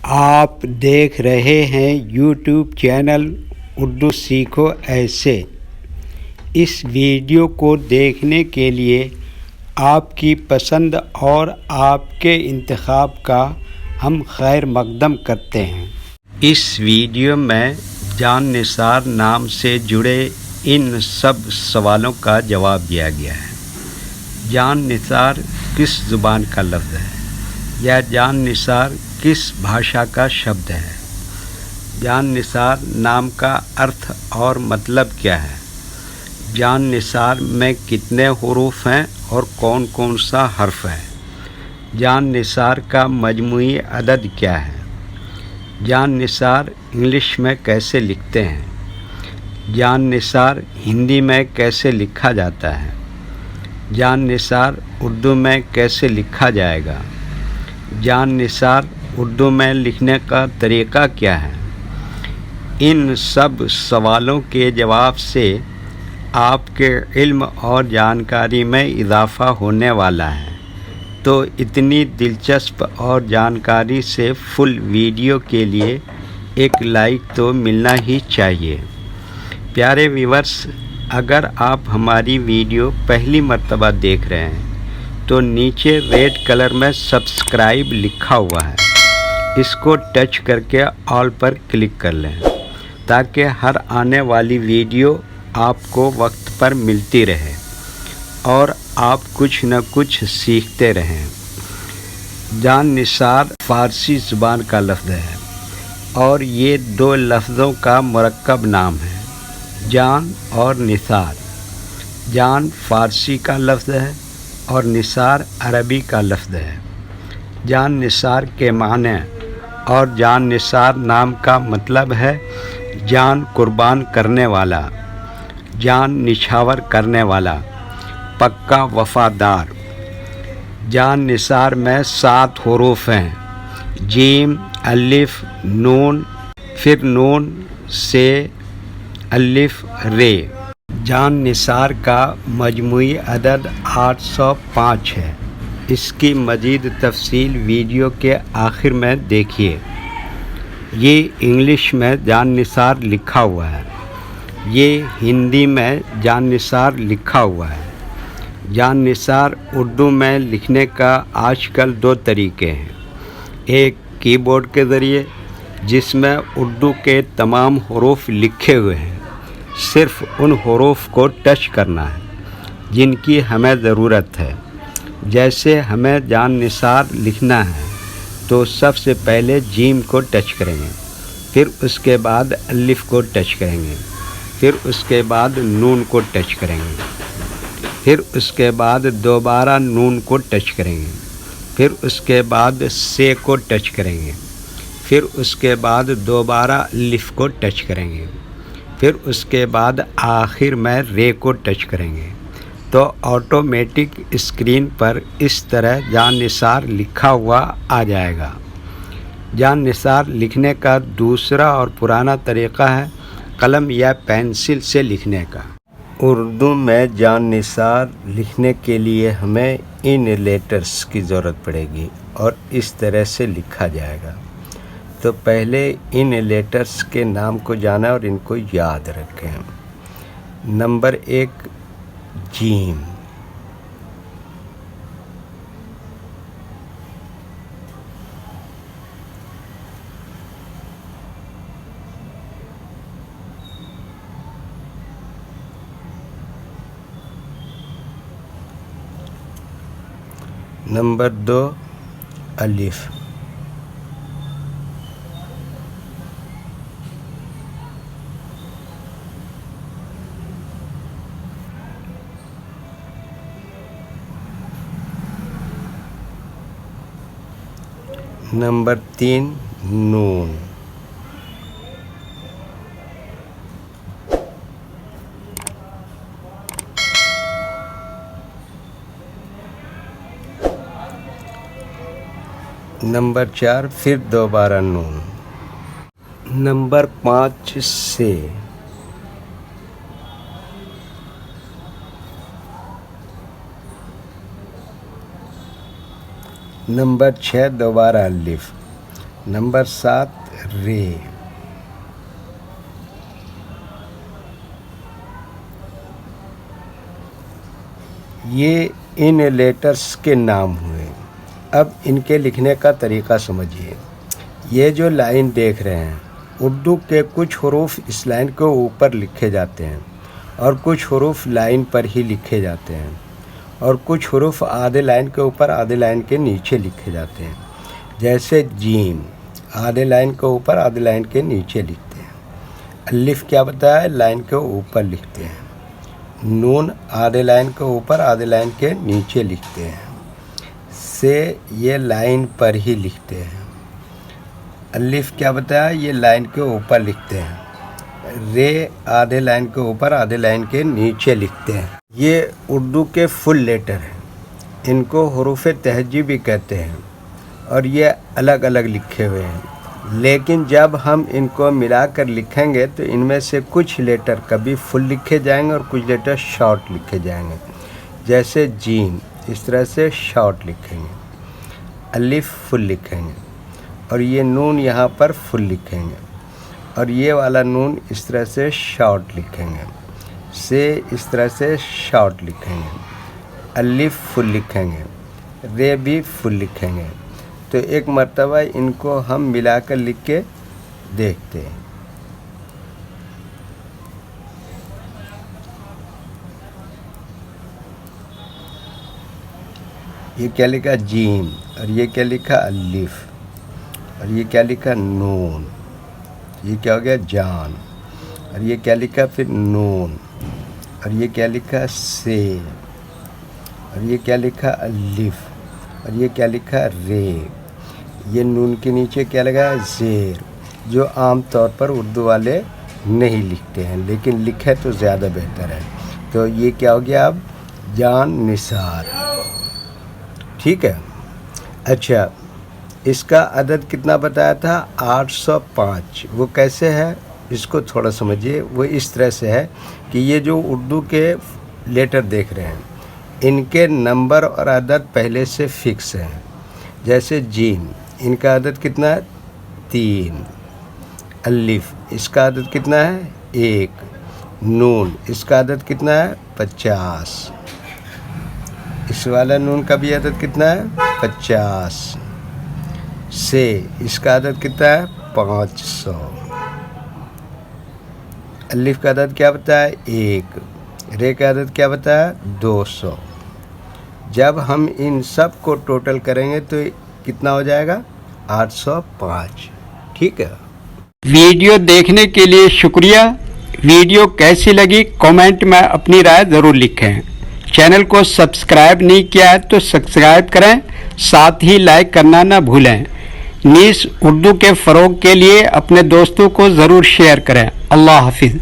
آپ دیکھ رہے ہیں یوٹیوب چینل اردو سیکھو ایسے۔ اس ویڈیو کو دیکھنے کے لیے آپ کی پسند اور آپ کے انتخاب کا ہم خیر مقدم کرتے ہیں۔ اس ویڈیو میں جان نثار نام سے جڑے ان سب سوالوں کا جواب دیا گیا ہے۔ جان نثار کس زبان کا لفظ ہے؟ یا جان نثار کس بھاشا کا شبد ہے؟ جان نثار نام کا ارتھ اور مطلب کیا ہے؟ جان نثار میں کتنے حروف ہیں اور کون کون سا حرف ہے؟ جان نثار کا مجموعی عدد کیا ہے؟ جان نثار انگلش میں کیسے لکھتے ہیں؟ جان نثار ہندی میں کیسے لکھا جاتا ہے؟ جان نثار اردو میں کیسے لکھا جائے گا؟ جان نثار اردو میں لکھنے کا طریقہ کیا ہے؟ ان سب سوالوں کے جواب سے آپ کے علم اور جانکاری میں اضافہ ہونے والا ہے، تو اتنی دلچسپ اور جانکاری سے فل ویڈیو کے لیے ایک لائک تو ملنا ہی چاہیے۔ پیارے ویورز، اگر آپ ہماری ویڈیو پہلی مرتبہ دیکھ رہے ہیں تو نیچے ریڈ کلر میں سبسکرائب لکھا ہوا ہے، اس کو ٹچ کر کے آل پر کلک کر لیں تاکہ ہر آنے والی ویڈیو آپ کو وقت پر ملتی رہے اور آپ کچھ نہ کچھ سیکھتے رہیں۔ جان نثار فارسی زبان کا لفظ ہے اور یہ دو لفظوں کا مرکب نام ہے، جان اور نثار۔ جان فارسی کا لفظ ہے اور نثار عربی کا لفظ ہے۔ جان نثار کے معنی اور جان نثار نام کا مطلب ہے جان قربان کرنے والا، جان نچھاور کرنے والا، پکا وفادار۔ جان نثار میں 7 حروف ہیں، جیم، الف، نون، پھر نون سے الف، رے۔ جان نثار کا مجموعی عدد 805 ہے۔ اس کی مزید تفصیل ویڈیو کے آخر میں دیکھیے۔ یہ انگلش میں جان نثار لکھا ہوا ہے، یہ ہندی میں جان نثار لکھا ہوا ہے۔ جان نثار اردو میں لکھنے کا آج کل 2 طریقے ہیں، ایک کی بورڈ کے ذریعے جس میں اردو کے تمام حروف لکھے ہوئے ہیں، صرف ان حروف کو ٹچ کرنا ہے جن کی ہمیں ضرورت ہے۔ جیسے ہمیں جان نثار لکھنا ہے تو سب سے پہلے جیم کو ٹچ کریں گے، پھر اس کے بعد الف کو ٹچ کریں گے، پھر اس کے بعد نون کو ٹچ کریں گے، پھر اس کے بعد دوبارہ نون کو ٹچ کریں گے، پھر اس کے بعد سے کو ٹچ کریں گے، پھر اس کے بعد دوبارہ الف کو ٹچ کریں گے، پھر اس کے بعد آخر میں رے کو ٹچ کریں گے، تو آٹومیٹک اسکرین پر اس طرح جان نثار لکھا ہوا آ جائے گا۔ جان نثار لکھنے کا دوسرا اور پرانا طریقہ ہے قلم یا پینسل سے لکھنے کا۔ اردو میں جان نثار لکھنے کے لیے ہمیں ان لیٹرز کی ضرورت پڑے گی اور اس طرح سے لکھا جائے گا۔ تو پہلے ان لیٹرز کے نام کو جانا اور ان کو یاد رکھیں۔ نمبر 1 جیم، نمبر 2 الف، نمبر 3 نون، نمبر 4 پھر دوبارہ نون، نمبر 5 سے، نمبر 6 دوبارہ الف، نمبر 7 رے. یہ ان لیٹرز کے نام ہوئے. اب ان کے لکھنے کا طریقہ سمجھیے. یہ جو لائن دیکھ رہے ہیں، اردو کے کچھ حروف اس لائن کے اوپر لکھے جاتے ہیں اور کچھ حروف لائن پر ہی لکھے جاتے ہیں اور کچھ حروف آدھے لائن کے اوپر آدھے لائن کے نیچے لکھے جاتے ہیں. جیسے جیم آدھے لائن کے اوپر آدھے لائن کے نیچے لکھتے ہیں. الف کیا بتایا؟ لائن کے اوپر لکھتے ہیں. نون آدھے لائن کے اوپر آدھے لائن کے نیچے لکھتے ہیں. سے یہ لائن پر ہی لکھتے ہیں. الف کیا بتایا؟ یہ لائن کے اوپر لکھتے ہیں. رے آدھے لائن کے اوپر آدھے لائن کے نیچے لکھتے ہیں. یہ اردو کے فل لیٹر ہیں. ان کو حروف تہجی بھی کہتے ہیں اور یہ الگ الگ لکھے ہوئے ہیں. لیکن جب ہم ان کو ملا کر لکھیں گے تو ان میں سے کچھ لیٹر کبھی فل لکھے جائیں گے اور کچھ لیٹر شارٹ لکھے جائیں گے. جیسے جیم اس طرح سے شارٹ لکھیں گے، الف فل لکھیں گے اور یہ نون یہاں پر فل لکھیں گے اور یہ والا نون اس طرح سے شارٹ لکھیں گے. سے اس طرح سے شارٹ لکھیں گے. الف فل لکھیں گے. رے بھی فل لکھیں گے. تو ایک مرتبہ ان کو ہم ملا کر لکھ کے دیکھتے ہیں. یہ کیا لکھا؟ جیم. اور یہ کیا لکھا؟ الف. اور یہ کیا لکھا؟ نون. یہ کیا ہو گیا؟ جان. اور یہ کیا لکھا؟ پھر نون. اور یہ کیا لکھا؟ سے. اور یہ کیا لکھا؟ الف. اور یہ کیا لکھا؟ رے. یہ نون کے نیچے کیا لگا؟ زیر، جو عام طور پر اردو والے نہیں لکھتے ہیں لیکن لکھے تو زیادہ بہتر ہے. تو یہ کیا ہو گیا؟ اب جان نثار. ٹھیک ہے. اچھا، اس کا عدد کتنا بتایا تھا؟ 805. وہ کیسے ہے اس کو تھوڑا سمجھیے. وہ اس طرح سے ہے کہ یہ جو اردو کے لیٹر دیکھ رہے ہیں ان کے نمبر اور عدد پہلے سے فکس ہیں. جیسے جیم، ان کا عدد کتنا ہے؟ 3. الف، اس کا عدد کتنا ہے؟ 1. نون، اس کا عدد کتنا ہے؟ 50. اس والا نون کا بھی عدد کتنا ہے؟ 50. سے، اس کا عدد کتنا ہے؟ 500. الف کا عدد کیا بتایا؟ 1. رے کا عدد کیا بتایا؟ 200. جب ہم ان سب کو ٹوٹل کریں گے تو کتنا ہو جائے گا؟ 805. ٹھیک ہے. ویڈیو دیکھنے کے لیے شکریہ. ویڈیو کیسی لگی کامنٹ میں اپنی رائے ضرور لکھیں. چینل کو سبسکرائب نہیں کیا ہے تو سبسکرائب کریں، ساتھ ہی لائک کرنا نہ بھولیں. نیز اردو کے فروغ کے لیے اپنے دوستوں کو ضرور شیئر کریں. اللہ حافظ.